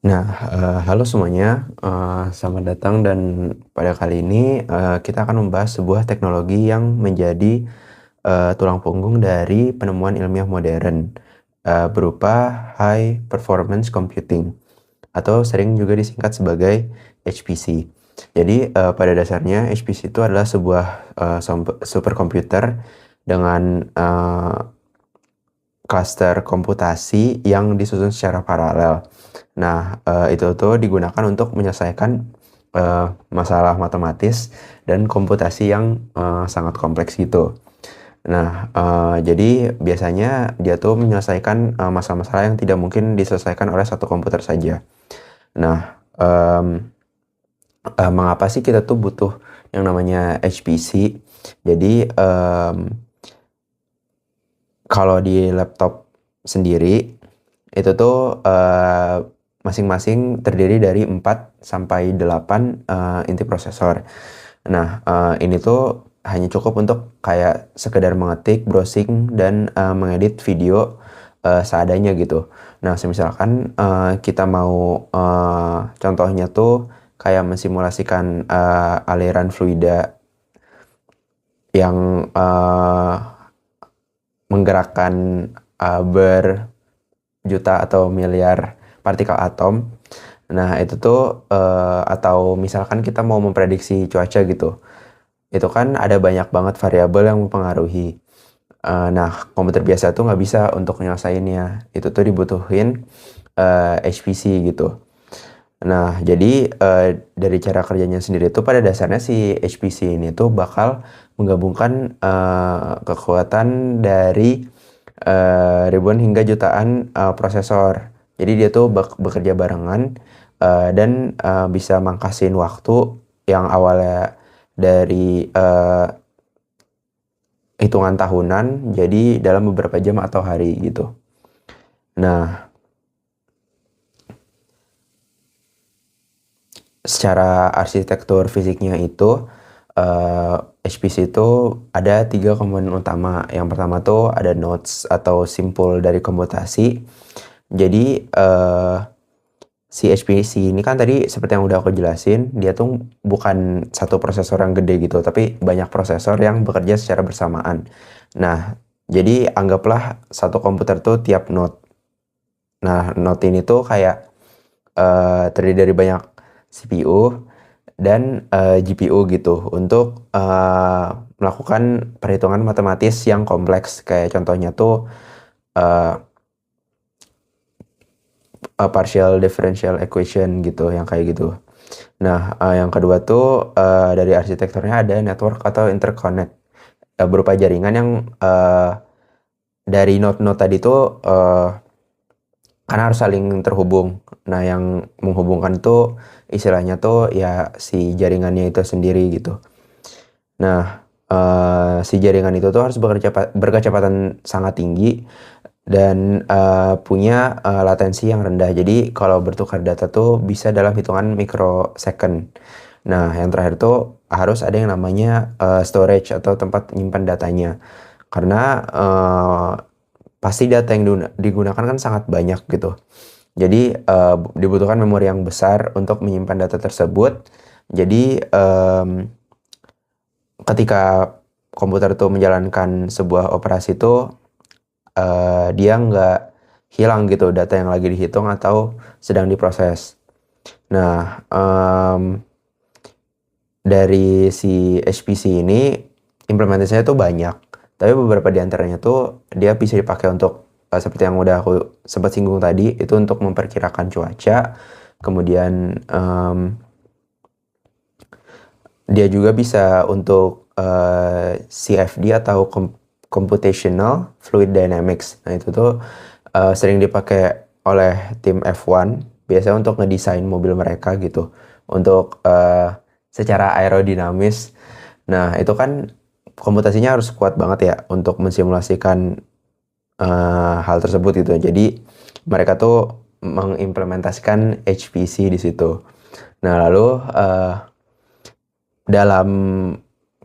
Nah, halo semuanya, selamat datang dan pada kali ini, kita akan membahas sebuah teknologi yang menjadi, tulang punggung dari penemuan ilmiah modern, berupa high performance computing atau sering juga disingkat sebagai HPC. Jadi, pada dasarnya HPC itu adalah sebuah, superkomputer dengan, klaster komputasi yang disusun secara paralel. Nah, itu tuh digunakan untuk menyelesaikan, masalah matematis dan komputasi yang, sangat kompleks gitu. Nah, jadi biasanya dia tuh menyelesaikan, masalah-masalah yang tidak mungkin diselesaikan oleh satu komputer saja. Nah, mengapa sih kita tuh butuh yang namanya HPC? Jadi, kalau di laptop sendiri, itu tuh, masing-masing terdiri dari 4 sampai 8, inti prosesor. Nah, ini tuh hanya cukup untuk kayak sekedar mengetik, browsing, dan, mengedit video, seadanya gitu. Nah, semisalkan, kita mau, contohnya tuh kayak mensimulasikan, aliran fluida yang, menggerakkan, berjuta atau miliar partikel atom. Nah, itu tuh, atau misalkan kita mau memprediksi cuaca gitu, itu kan ada banyak banget variabel yang mempengaruhi. Nah, komputer biasa tuh nggak bisa untuk nyelesainnya. Itu tuh dibutuhin, HPC gitu. Nah, jadi, dari cara kerjanya sendiri tuh pada dasarnya si HPC ini tuh bakal menggabungkan, kekuatan dari, ribuan hingga jutaan, prosesor. Jadi dia tuh bekerja barengan, dan, bisa mangkasin waktu yang awalnya dari, hitungan tahunan jadi dalam beberapa jam atau hari gitu. Nah, secara arsitektur fisiknya itu, HPC itu ada 3 komponen utama. Yang pertama tuh ada nodes atau simpul dari komputasi. Jadi, si HPC ini kan tadi seperti yang udah aku jelasin, dia tuh bukan satu prosesor yang gede gitu, tapi banyak prosesor yang bekerja secara bersamaan. Nah, jadi anggaplah satu komputer tuh tiap node. Nah, node ini tuh kayak, terdiri dari banyak CPU dan, GPU gitu untuk, melakukan perhitungan matematis yang kompleks. Kayak contohnya tuh, eee partial differential equation gitu, yang kayak gitu. Nah, yang kedua tuh, dari arsitekturnya ada network atau interconnect, berupa jaringan yang, dari node-node tadi tuh, kan harus saling terhubung. Nah, yang menghubungkan tuh istilahnya tuh ya si jaringannya itu sendiri gitu. Nah, si jaringan itu tuh harus berkecepatan sangat tinggi dan, punya, latensi yang rendah. Jadi kalau bertukar data tuh bisa dalam hitungan mikrosecond. Nah, yang terakhir tuh harus ada yang namanya, storage atau tempat menyimpan datanya. Karena, pasti data yang digunakan kan sangat banyak gitu. Jadi, dibutuhkan memori yang besar untuk menyimpan data tersebut. Jadi, ketika komputer tuh menjalankan sebuah operasi tuh, dia nggak hilang gitu data yang lagi dihitung atau sedang diproses. Nah, dari si HPC ini implementasinya tuh banyak, tapi beberapa di antaranya tuh dia bisa dipakai untuk, seperti yang udah aku sempat singgung tadi, itu untuk memperkirakan cuaca. Kemudian, dia juga bisa untuk, CFD atau Computational Fluid Dynamics. Nah, itu tuh, sering dipakai oleh tim F1 biasanya untuk ngedesain mobil mereka gitu, untuk, secara aerodinamis. Nah, itu kan komputasinya harus kuat banget ya untuk mensimulasikan, hal tersebut gitu. Jadi mereka tuh mengimplementasikan HPC di situ. Nah, lalu, dalam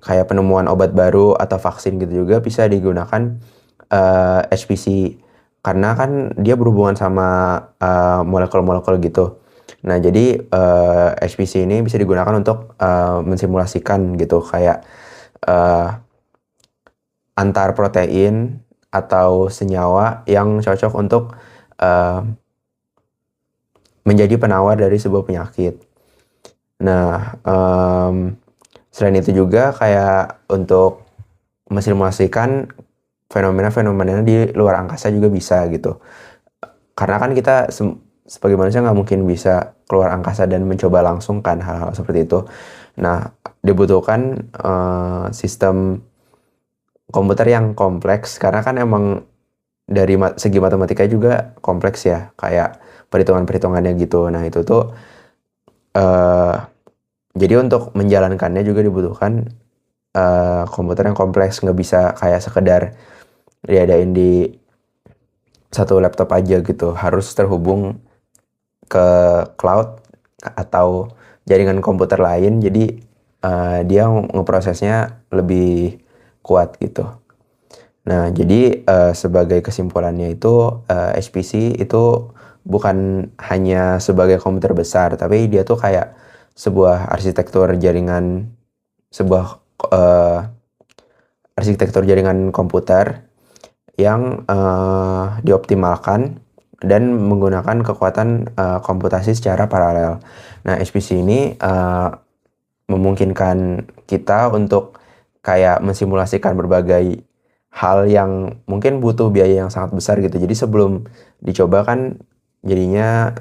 kayak penemuan obat baru atau vaksin gitu juga bisa digunakan, HPC. Karena kan dia berhubungan sama, molekul-molekul gitu. Nah, jadi HPC ini bisa digunakan untuk mensimulasikan gitu, kayak antar protein atau senyawa yang cocok untuk menjadi penawar dari sebuah penyakit. Nah, selain itu juga kayak untuk mensimulasikan fenomena-fenomena di luar angkasa juga bisa gitu. Karena kan kita sebagai manusia nggak mungkin bisa keluar angkasa dan mencoba langsung kan hal-hal seperti itu. Nah, dibutuhkan sistem komputer yang kompleks karena kan emang dari segi matematika juga kompleks ya, kayak perhitungan-perhitungannya gitu. Nah, itu tuh jadi untuk menjalankannya juga dibutuhkan komputer yang kompleks, nggak bisa kayak sekedar diadain di satu laptop aja gitu, harus terhubung ke cloud atau jaringan komputer lain, jadi dia ngeprosesnya lebih kuat gitu. Nah, jadi sebagai kesimpulannya itu HPC itu bukan hanya sebagai komputer besar, tapi dia tuh kayak sebuah arsitektur jaringan komputer yang dioptimalkan dan menggunakan kekuatan komputasi secara paralel. Nah, HPC ini memungkinkan kita untuk kayak mensimulasikan berbagai hal yang mungkin butuh biaya yang sangat besar gitu. Jadi sebelum dicoba kan jadinya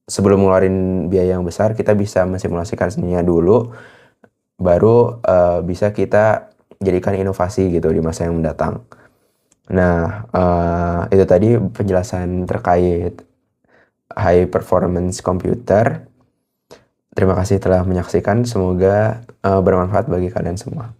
sebelum ngeluarin biaya yang besar, kita bisa mensimulasikan sendirinya dulu, baru bisa kita jadikan inovasi gitu di masa yang mendatang. Nah, itu tadi penjelasan terkait high performance computer. Terima kasih telah menyaksikan, semoga bermanfaat bagi kalian semua.